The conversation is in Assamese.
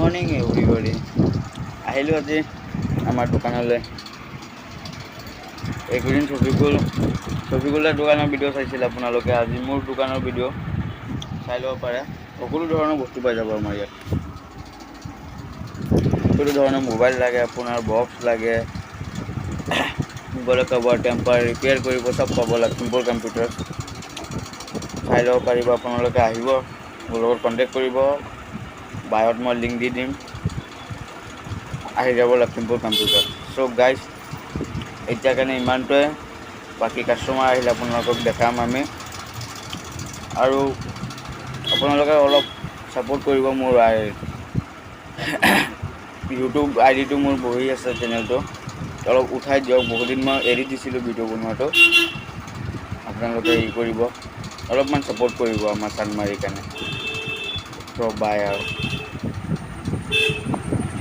Morning everybody. আহিলোঁ আজি আমাৰ দোকানলৈ। এইকেইদিন ছফিকুলৰ দোকানৰ ভিডিঅ' চাইছিল আপোনালোকে। আজি মোৰ দোকানৰ ভিডিঅ' চাই ল'ব পাৰে। সকলো ধৰণৰ বস্তু পাই যাব আমাৰ ইয়াত। সকলো ধৰণৰ মোবাইল লাগে, আপোনাৰ বক্স লাগে, মোবাইলৰ কভাৰ, টেম্পাৰ, ৰিপেয়াৰ কৰিব, চব পাব লখিমপুৰ কম্পিউটাৰ। চাই ল'ব পাৰিব। আপোনালোকে আহিব, মোৰ লগত কণ্টেক্ট কৰিব। বায়ত মই লিংক দি দিম, আহি যাব লখিমপুৰ কম্পিউটাৰ। চ' গাইজ, এতিয়া কাৰণে ইমানটোৱে। বাকী কাষ্টমাৰ আহিলে আপোনালোকক দেখাম আমি। আৰু আপোনালোকে অলপ ছাপোৰ্ট কৰিব। মোৰ ইউটিউব আইডিটো মোৰ বহি আছে, চেনেলটো অলপ উঠাই দিয়ক। বহুদিন মই এৰি দিছিলোঁ ভিডিঅ' বনোৱাটো। আপোনালোকে হেৰি কৰিব, অলপমান ছাপোৰ্ট কৰিব আমাৰ চানমাৰিৰ কাৰণে। চ' বাই আৰু।